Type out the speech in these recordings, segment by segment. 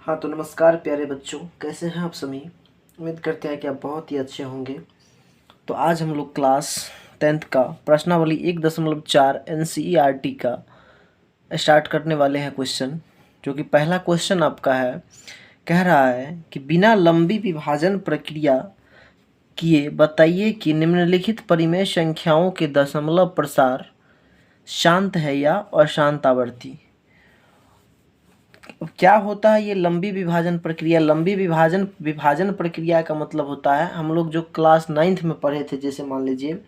हाँ तो नमस्कार प्यारे बच्चों, कैसे हैं आप सभी। उम्मीद करते हैं कि आप बहुत ही अच्छे होंगे। तो आज हम लोग क्लास 10th का प्रश्नावली 1.4 NCERT का स्टार्ट करने वाले हैं क्वेश्चन, जो कि पहला क्वेश्चन आपका है। कह रहा है कि बिना लंबी विभाजन प्रक्रिया किए बताइए कि निम्नलिखित परिमेय संख्याओं के दशमलव प्रसार शांत है या अशांत आवर्ती। अब क्या होता है ये लंबी विभाजन प्रक्रिया। लंबी विभाजन प्रक्रिया का मतलब होता है, हम लोग जो क्लास 9th में पढ़े थे, जैसे मान लीजिए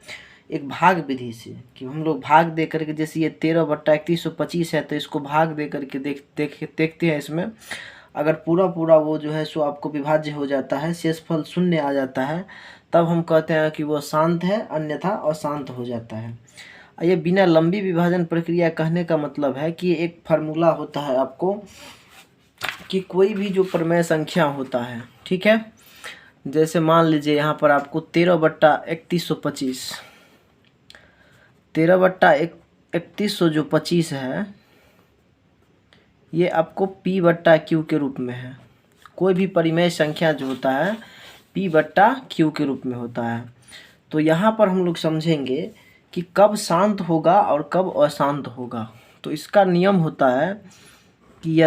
एक भाग विधि से, कि हम लोग भाग दे करके, जैसे ये 13/3125 है तो इसको भाग दे करके देखते हैं। इसमें अगर पूरा वो जो है सो आपको विभाज्य हो जाता है, शेषफल शून्य आ जाता है, तब हम कहते हैं कि वो शांत है, अन्यथा अशांत हो जाता है। ये बिना लंबी विभाजन प्रक्रिया कहने का मतलब है कि एक फार्मूला होता है आपको, कि कोई भी जो परिमेय संख्या होता है, ठीक है, जैसे मान लीजिए यहाँ पर आपको 13/3125, 13/3125 जो 25 है, ये आपको P/Q के रूप में है। कोई भी परिमेय संख्या जो होता है P/Q के रूप में होता है। तो यहाँ पर हम लोग समझेंगे कि कब शांत होगा और कब अशांत होगा। तो इसका नियम होता है कि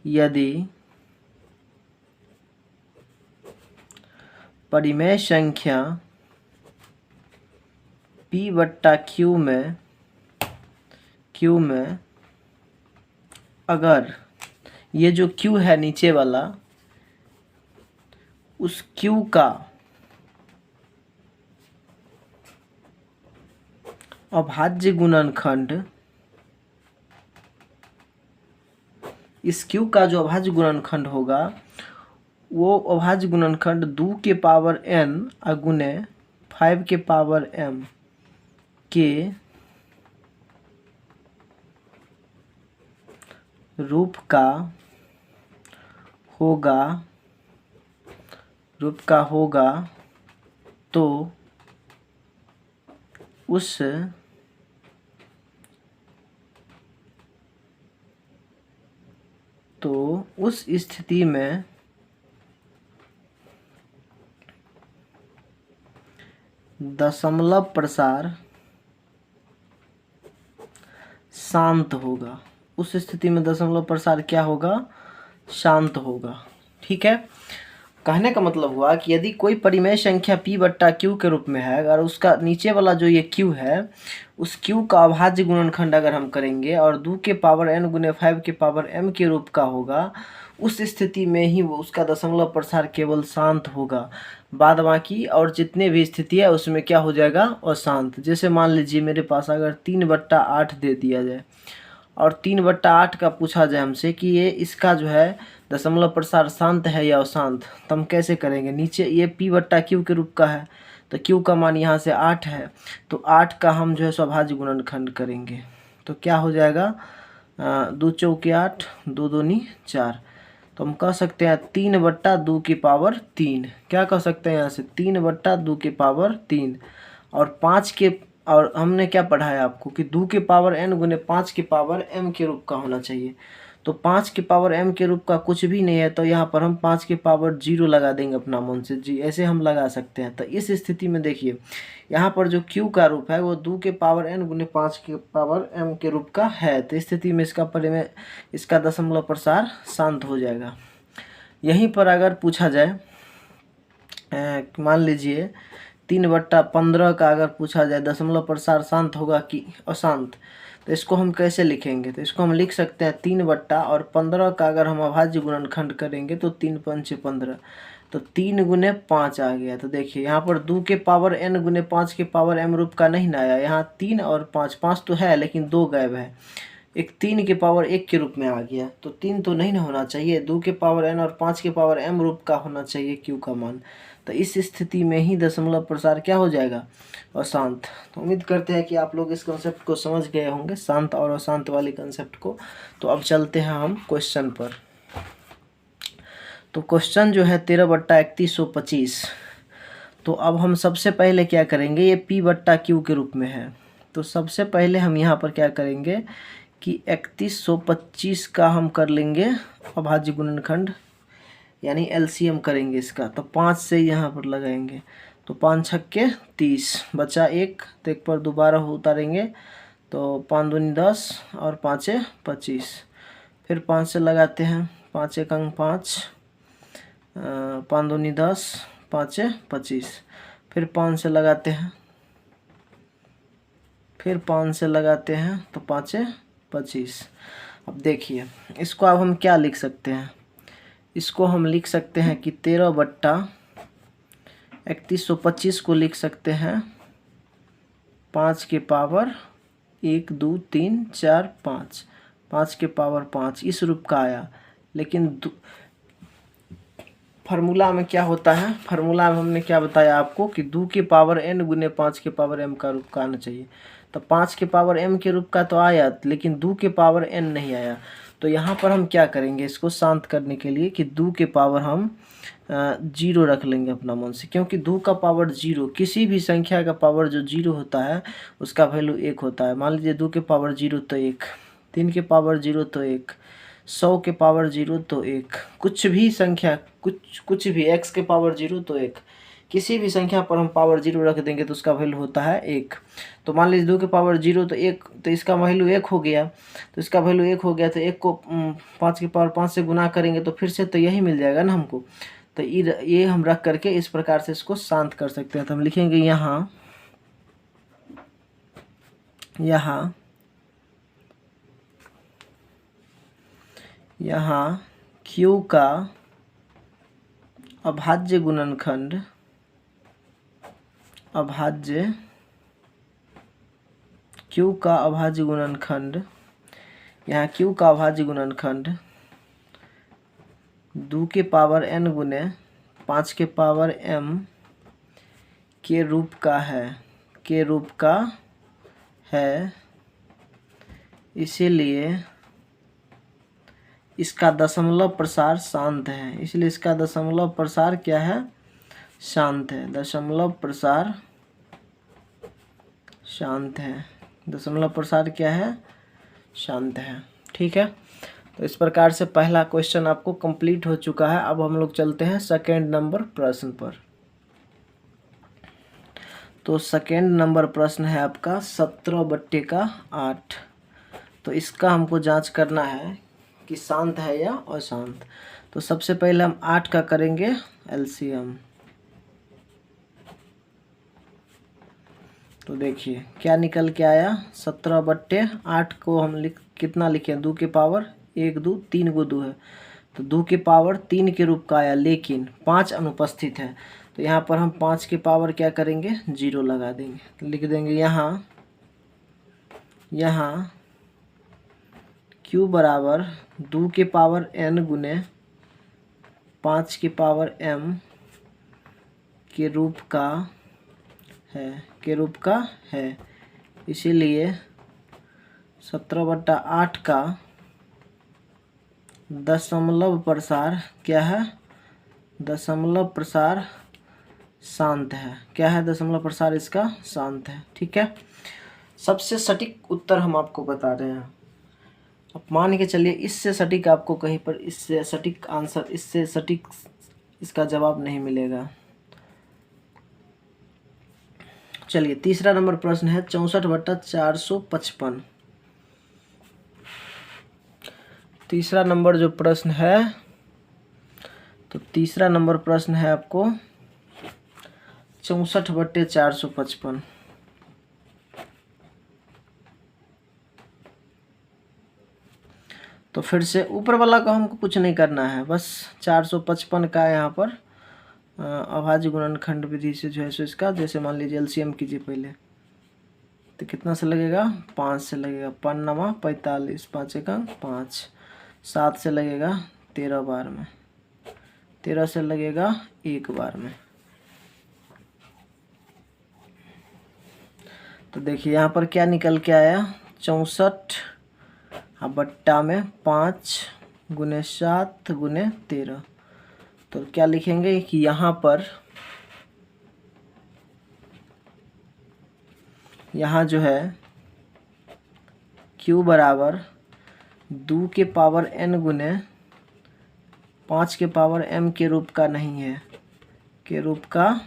यदि परिमेय संख्या P/Q में अगर ये जो Q है नीचे वाला, उस Q का अभाज्य गुणनखंड, इस Q का जो अभाज्य गुणनखंड होगा, वो अभाज्य गुणनखंड 2 के पावर n गुने 5 के पावर m के रूप का होगा, तो उस स्थिति में दशमलव प्रसार शांत होगा। उस स्थिति में दशमलव प्रसार क्या होगा? शांत होगा। ठीक है, कहने का मतलब हुआ कि यदि कोई परिमेय संख्या P/Q के रूप में है, अगर उसका नीचे वाला जो ये Q है, उस Q का अभाज्य गुणनखंड अगर हम करेंगे और 2 के पावर n गुने 5 के पावर m के रूप का होगा, उस स्थिति में ही वो उसका दशमलव प्रसार केवल शांत होगा। बाद बाकी और जितने भी स्थिति है उसमें क्या हो जाएगा? अशांत। जैसे मान लीजिए मेरे पास अगर 3/8 दे दिया जाए और 3/8 का पूछा जाए हमसे कि ये इसका जो है दशमलव प्रसार शांत है या अशांत, तो हम कैसे करेंगे? नीचे ये P/Q के रूप का है, तो Q का मान यहाँ से 8 है, तो 8 का हम जो है स्वाभाज्य गुणनखंड करेंगे, तो क्या हो जाएगा? 2 चौके 8, 2 दूनी 4, तो हम कह सकते हैं 3/2 की पावर 3। क्या कह सकते हैं यहाँ से? 3/2 की पावर 3। और 5 के, और हमने क्या पढ़ा है आपको कि 2 के पावर n गुने 5 के पावर m के रूप का होना चाहिए। तो 5 के पावर m के रूप का कुछ भी नहीं है, तो यहाँ पर हम 5 के पावर 0 लगा देंगे अपना मन से जी, ऐसे हम लगा सकते हैं। तो इस स्थिति में देखिए यहाँ पर जो Q का रूप है वो 2 के पावर n गुने 5 के पावर m के रूप का है, तो इस स्थिति में इसका दशमलव प्रसार शांत हो जाएगा। यहीं पर अगर पूछा जाए, मान लीजिए 3/15 का अगर पूछा जाए दशमलव प्रसार शांत होगा कि अशांत, तो इसको हम कैसे लिखेंगे? तो इसको हम लिख सकते हैं 3/15 का अगर हम अभाज्य गुणनखंड करेंगे तो 3×5 = 15, तो 3 गुने 5 आ गया। तो देखिए यहाँ पर 2 के पावर n गुने 5 के पावर m रूप का नहीं ना आया, यहाँ 3 और 5, 5 तो है लेकिन 2 गायब है, एक 3 के पावर 1 के रूप में आ गया, तो 3 तो नहीं ना होना चाहिए, 2 के पावर n और 5 के पावर m रूप का होना चाहिए Q का मान। तो इस स्थिति में ही दशमलव प्रसार क्या हो जाएगा? अशांत। तो उम्मीद करते हैं कि आप लोग इस कंसेप्ट को समझ गए होंगे, शांत और अशांत वाले कंसेप्ट को। तो अब चलते हैं हम क्वेश्चन पर। तो क्वेश्चन जो है 13/3125, तो अब हम सबसे पहले क्या करेंगे? ये P/Q के रूप में है, तो सबसे पहले हम यहाँ पर क्या करेंगे कि 3125 का हम कर लेंगे अभाज्य गुणनखंड, यानी एलसीएम करेंगे इसका। तो 5 से यहाँ पर लगाएंगे, तो 5 छक्के 30, बचा 1, तो 1 पर दोबारा उतारेंगे, तो 5 दूनी 10 और 5 25। फिर 5 से लगाते हैं, 5 एक अंक 5, 5 दूनी 10, 5 25। फिर 5 से लगाते हैं, फिर 5 से लगाते हैं, तो 5 25। अब देखिए इसको अब हम क्या लिख सकते हैं, इसको हम लिख सकते हैं कि 13/3125 को लिख सकते हैं 5 के पावर 1 2 3 4 5, 5 के पावर 5 इस रूप का आया। लेकिन फार्मूला में क्या होता है, फार्मूला में हमने क्या बताया आपको कि 2 के पावर n गुने 5 के पावर m का रूप का आना चाहिए। तो 5 के पावर m के रूप का तो आया, लेकिन 2 के पावर n नहीं आया। तो यहाँ पर हम क्या करेंगे, इसको शांत करने के लिए कि 2 के पावर हम 0 रख लेंगे अपना मन से, क्योंकि 2 का पावर 0, किसी भी संख्या का पावर जो 0 होता है उसका वैल्यू 1 होता है। मान लीजिए 2 के पावर 0 तो 1, 3 के पावर 0 तो 1, 100 के पावर 0 तो 1, कुछ भी संख्या, कुछ भी x के पावर 0 तो 1, किसी भी संख्या पर हम पावर 0 रख देंगे तो उसका वैल्यू होता है 1। तो मान लीजिए 2 के पावर 0 तो 1, तो इसका वैल्यू 1 हो गया, तो इसका वैल्यू 1 हो गया, तो 1 को 5 के पावर 5 से गुना करेंगे तो फिर से तो यही मिल जाएगा ना हमको। तो ये हम रख करके इस प्रकार से इसको शांत कर सकते हैं। तो हम लिखेंगे यहाँ Q का अभाज्य गुणनखंड, Q का अभाज्य गुणनखंड, यहाँ Q का अभाज्य गुणनखंड 2 के पावर n गुने 5 के पावर m के रूप का है, इसीलिए इसका दशमलव प्रसार शांत है। इसलिए इसका दशमलव प्रसार क्या है, शांत है। दशमलव प्रसार शांत है, दशमलव प्रसार क्या है, शांत है। ठीक है, तो इस प्रकार से पहला क्वेश्चन आपको कंप्लीट हो चुका है। अब हम लोग चलते हैं सेकेंड नंबर प्रश्न पर। तो सेकेंड नंबर प्रश्न है आपका 17/8। तो इसका हमको जांच करना है कि शांत है या अशांत। तो सबसे पहले हम 8 का करेंगे एलसीएम। तो देखिए क्या निकल के आया, 17/8 को हम कितना लिखे, 2 के पावर 1 2, 3 गो 2 है, तो 2 के पावर 3 के रूप का आया, लेकिन 5 अनुपस्थित है। तो यहाँ पर हम 5 के पावर क्या करेंगे, 0 लगा देंगे। तो लिख देंगे यहाँ Q बराबर 2 के पावर n गुने 5 के पावर m के रूप का है, इसीलिए 17/8 का दशमलव प्रसार क्या है, दशमलव प्रसार शांत है। क्या है, दशमलव प्रसार इसका शांत है। ठीक है, सबसे सटीक उत्तर हम आपको बता रहे हैं। अब मान के चलिए इससे सटीक आपको कहीं पर, इससे सटीक आंसर, इससे सटीक इसका जवाब नहीं मिलेगा। चलिए तीसरा नंबर प्रश्न है 64/455। तीसरा नंबर जो प्रश्न है, तो तीसरा नंबर प्रश्न है आपको 64/455। तो फिर से ऊपर वाला को हमको कुछ नहीं करना है, बस 455 का यहाँ पर अभाज्य गुणनखंड विधि से जो है सो इसका, जैसे मान लीजिए एलसीएम कीजिए पहले, तो कितना से लगेगा, 5 से लगेगा, 5 9 45, 5 1 5, 7 से लगेगा 13 बार में, 13 से लगेगा 1 बार में। तो देखिए यहाँ पर क्या निकल के आया, 64 बट्टा में 5 गुने 7 गुने 13। तो क्या लिखेंगे कि यहाँ पर, यहाँ जो है Q बराबर 2 के पावर n गुने 5 के पावर m के रूप का नहीं है, के रूप का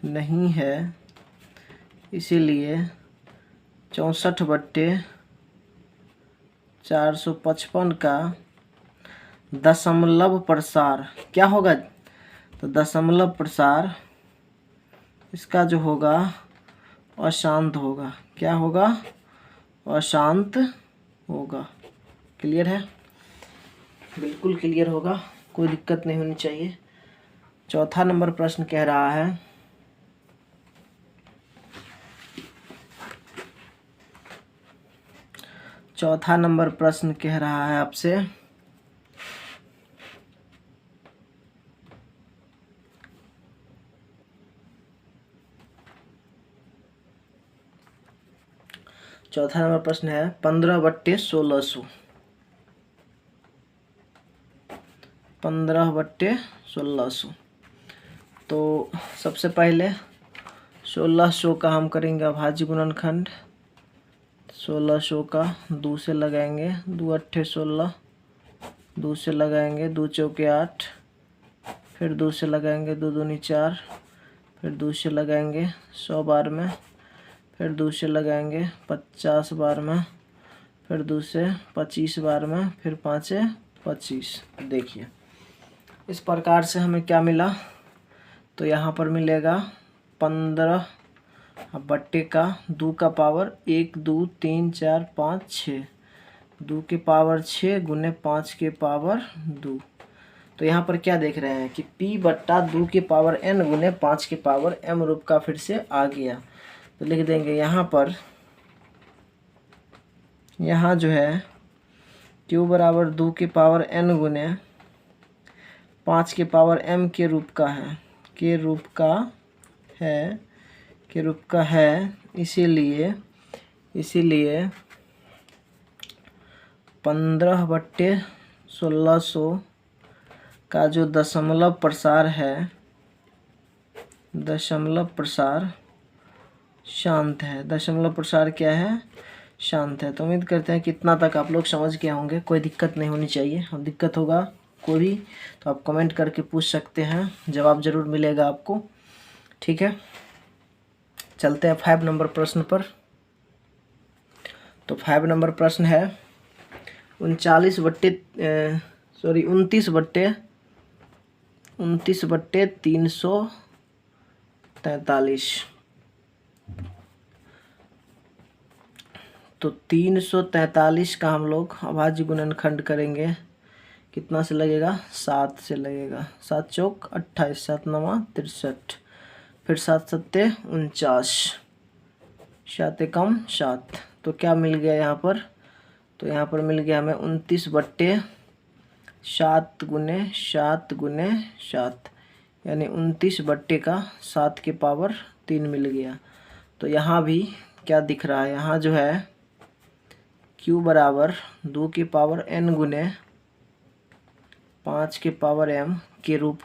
नहीं है, इसीलिए 64/455 का दशमलव प्रसार क्या होगा? तो दशमलव प्रसार इसका जो होगा अशांत होगा। क्या होगा? अशांत होगा। क्लियर है? बिल्कुल क्लियर होगा, कोई दिक्कत नहीं होनी चाहिए। चौथा नंबर प्रश्न कह रहा है आपसे चौथा नंबर प्रश्न है 15/1600। 15/1600। तो सबसे पहले 1600 का हम करेंगे अभाज्य गुणनखंड। 1600 का 2 से लगाएंगे, 2 अट्ठे 16, 2 से लगाएंगे, 2 चौके 8, फिर 2 से लगाएंगे, 2 दूनी 4, फिर 2 से लगाएंगे 100 बार में, फिर 2 से लगाएंगे 50 बार में, फिर 2 से 25 बार में, फिर 5 25। देखिए इस प्रकार से हमें क्या मिला? तो यहाँ पर मिलेगा 15 बट्टे का 2 का पावर 1 2 3 4 5 6, 2 के पावर 6 गुने 5 के पावर 2। तो यहाँ पर क्या देख रहे हैं कि P बट्टा 2 के पावर n गुने 5 के पावर m रूप का फिर से आ गया। तो लिख देंगे यहाँ पर, यहाँ जो है Q बराबर 2 के पावर n गुने 5 के पावर m के रूप का है, के रूप का है, इसीलिए 15/1600 का जो दशमलव प्रसार है, दशमलव प्रसार शांत है। दशमलव प्रसार क्या है? शांत है। तो उम्मीद करते हैं कितना तक आप लोग समझ गए होंगे, कोई दिक्कत नहीं होनी चाहिए। और दिक्कत होगा कोई भी तो आप कमेंट करके पूछ सकते हैं, जवाब ज़रूर मिलेगा आपको। ठीक है, चलते हैं 5 नंबर प्रश्न पर। तो 5 नंबर प्रश्न है 29/343। तो 343 का हम लोग अभाज्य गुणनखंड करेंगे। कितना से लगेगा? 7 से लगेगा। 7 चौक 28, 7 नवा 63, फिर 7 सत्ते 49, 7 एकम 7। तो क्या मिल गया यहाँ पर? तो यहाँ पर मिल गया हमें 29/7 गुने 7 गुने 7, यानी 29 बट्टे का 7 के पावर 3 मिल गया। तो यहाँ भी क्या दिख रहा है? यहाँ जो है Q बराबर 2 के पावर n गुने 5 के पावर m के रूप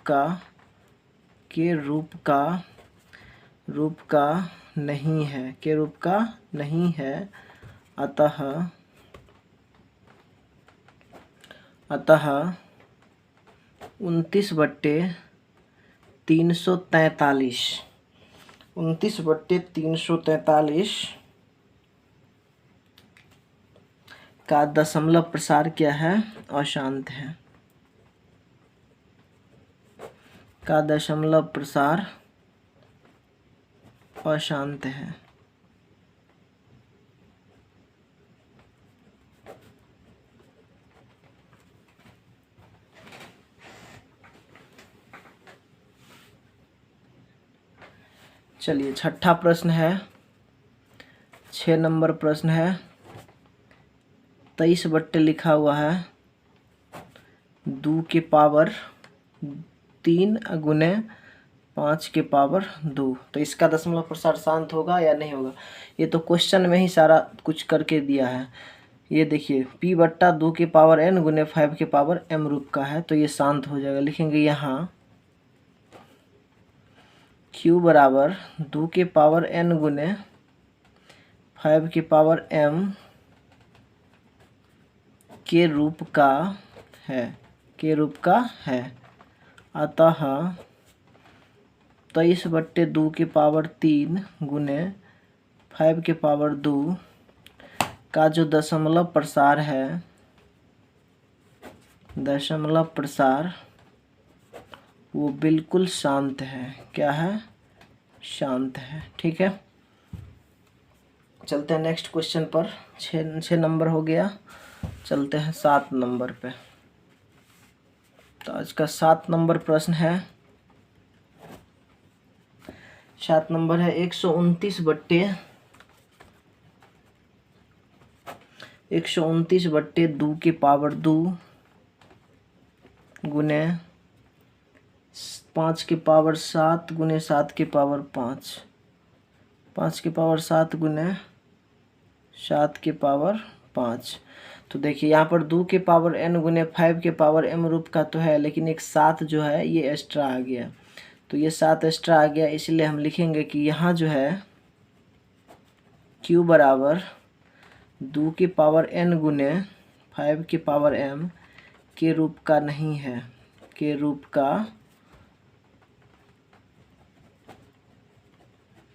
का नहीं है, के रूप का नहीं है। अतः 29/343 का दशमलव प्रसार क्या है? अशांत है। का दशमलव प्रसार अशांत है। चलिए छठा प्रश्न है, 6 नंबर प्रश्न है। 23 बट्टे लिखा हुआ है 2 के पावर 3 गुने 5 के पावर 2। तो इसका दशमलव प्रसार शांत होगा या नहीं होगा? ये तो क्वेश्चन में ही सारा कुछ करके दिया है। ये देखिए P बट्टा 2 के पावर n गुने 5 के पावर m रूप का है, तो ये शांत हो जाएगा। लिखेंगे यहाँ Q बराबर 2 के पावर n गुने 5 की पावर m के रूप का है, के रूप का है। अतः 23/2 की पावर 3 गुने 5 की पावर 2 का जो दशमलव प्रसार है, दशमलव प्रसार वो बिल्कुल शांत है। क्या है? शांत है। ठीक है, चलते हैं नेक्स्ट क्वेश्चन पर। 6 नंबर हो गया, चलते हैं 7 नंबर पे। तो आज का 7 नंबर प्रश्न है, 7 नंबर है 129/2 की पावर 2 गुने 5 की पावर 7 गुने 7 की पावर 5, 5 की पावर 7 गुने 7 की पावर 5। तो देखिए यहाँ पर 2 की पावर n गुने 5 के पावर m रूप का तो है, लेकिन एक 7 जो है ये एक्स्ट्रा आ गया। तो ये 7 एक्स्ट्रा आ गया, इसलिए हम लिखेंगे कि यहाँ जो है q बराबर 2 की पावर n गुने 5 की पावर m के रूप का नहीं है, के रूप का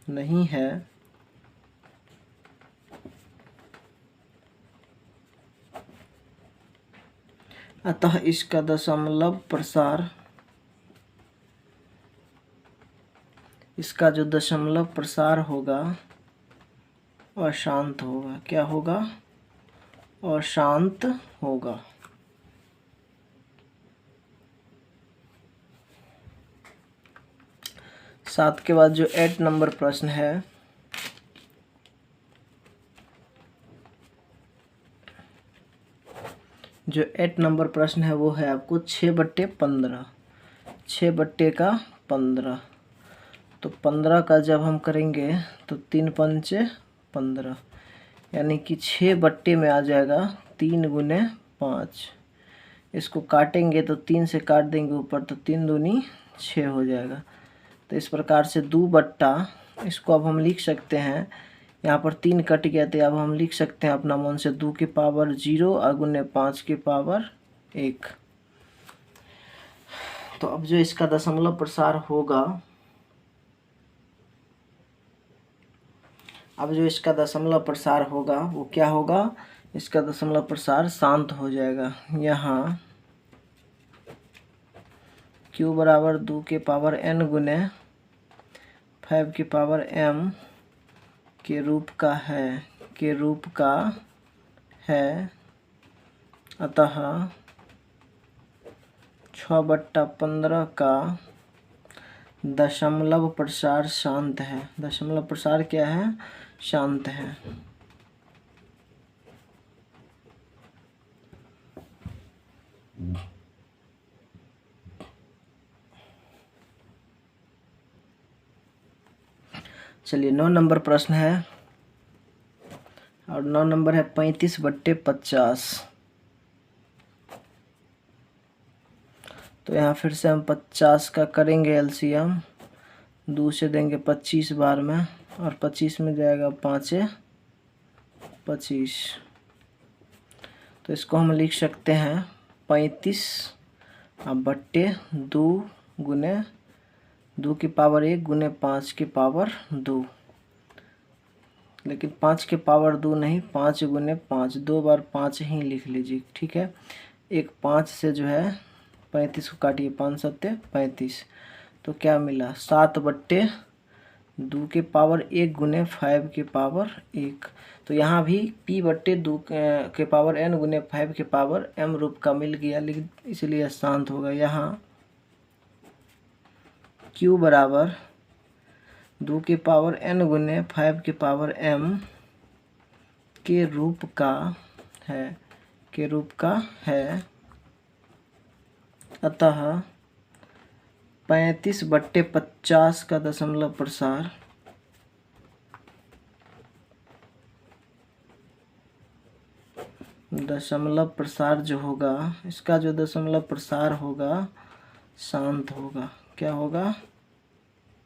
नहीं है। अतः इसका दशमलव प्रसार, इसका जो दशमलव प्रसार होगा अशांत होगा। क्या होगा? अशांत होगा। सात के बाद जो 8 नंबर प्रश्न है, जो 8 नंबर प्रश्न है वो है आपको 6/15, 6/15। तो 15 का जब हम करेंगे तो 3 पंचे 15, यानी कि 6 में आ जाएगा 3 गुने 5। इसको काटेंगे तो 3 से काट देंगे ऊपर, तो 3 दूनी 6 हो जाएगा। तो इस प्रकार से 2/, इसको अब हम लिख सकते हैं, यहाँ पर 3 कट गया तो अब हम लिख सकते हैं अपना मन से 2 की पावर 0 और गुने 5 की पावर 1। तो अब जो इसका दशमलव प्रसार होगा, अब जो इसका दशमलव प्रसार होगा वो क्या होगा? इसका दशमलव प्रसार शांत हो जाएगा। यहाँ q बराबर 2 के पावर n गुने 5 की पावर m के रूप का है, के रूप का है। अतः 6/15 का दशमलव प्रसार शांत है। दशमलव प्रसार क्या है? शांत है। चलिए 9 नंबर प्रश्न है, और 9 नंबर है 35/50। तो यहाँ फिर से हम 50 का करेंगे एलसीएम, 2 से देंगे 25 बार में, और 25 में जाएगा 5 25। तो इसको हम लिख सकते हैं 35/2 गुने 2 की पावर 1 गुने 5 की पावर 2। लेकिन 5 के पावर 2 नहीं, 5 गुने 5, 2 बार 5 ही लिख लीजिए। ठीक है, एक 5 से जो है 35 को काटिए, 5 7 35। तो क्या मिला? 7/2 के पावर 1 गुने 5 के पावर 1। तो यहाँ भी p/2 के पावर n गुने 5 के पावर m रूप का मिल गया, लेकिन इसलिए शांत होगा। यहाँ q बराबर 2 के पावर n गुने 5 के पावर m के रूप का है, के रूप का है। अतः 35/50 का दशमलव प्रसार जो होगा, इसका जो दशमलव प्रसार होगा शांत होगा। क्या होगा?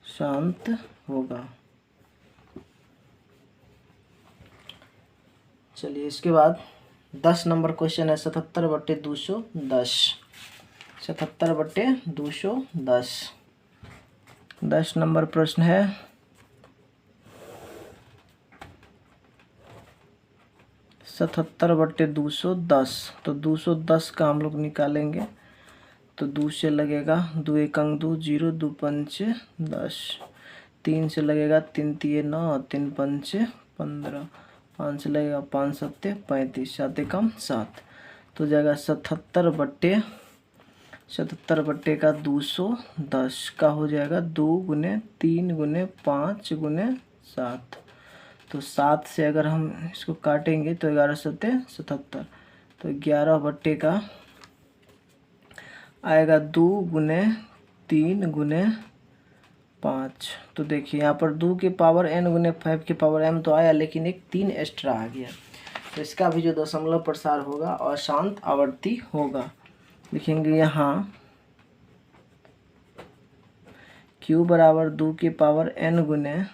शांत होगा। चलिए इसके बाद 10 नंबर क्वेश्चन है 77/210। 77/210 10 नंबर प्रश्न है। सतहत्तर बट्टे 210, तो 210 का हम लोग निकालेंगे तो 2 से लगेगा 2 1 अंक 2 0 2 5 10, 3 से लगेगा 3 3 9 3 5 15, 5 से लगेगा 5 7 35 7 एकम 7, तो जाएगा 77 बट्टे का 210 का हो जाएगा 2 गुने 3 गुने 5 गुने 7, तो 7 से अगर हम इसको काटेंगे तो 11 7 77, तो 11 बट्टे का आएगा 2 गुने 3 गुने 5। तो देखिए यहाँ पर 2 के पावर n गुने 5 के पावर m तो आया, लेकिन एक 3 एक्स्ट्रा आ गया, तो इसका भी जो दशमलव प्रसार होगा अशांत आवर्ती होगा। लिखेंगे यहाँ q बराबर 2 के पावर n गुने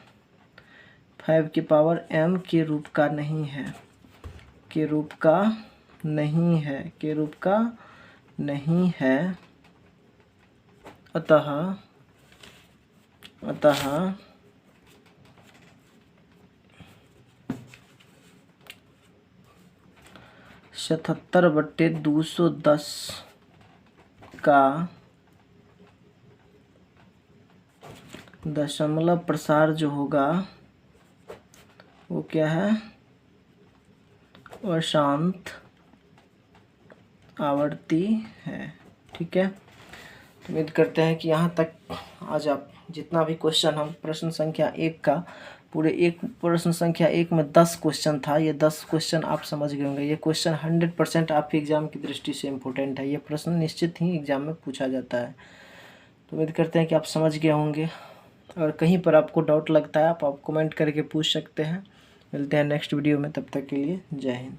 5 के पावर m के रूप का नहीं है, के रूप का नहीं है, के रूप का नहीं है, अतः 77/210 का दशमलव प्रसार जो होगा वो क्या है, अशांत आवर्ती है। ठीक है, तो उम्मीद करते हैं कि यहाँ तक आज आप जितना भी क्वेश्चन हम प्रश्न संख्या 1 का पूरे एक प्रश्न संख्या 1 में 10 क्वेश्चन था, ये 10 क्वेश्चन आप समझ गए होंगे। ये क्वेश्चन 100% आपके एग्ज़ाम की दृष्टि से इम्पोर्टेंट है, ये प्रश्न निश्चित ही एग्ज़ाम में पूछा जाता है। तो उम्मीद करते हैं कि आप समझ गए होंगे। अगर कहीं पर आपको डाउट लगता है आप कमेंट करके पूछ सकते हैं। मिलते हैं नेक्स्ट वीडियो में, तब तक के लिए जय हिंद।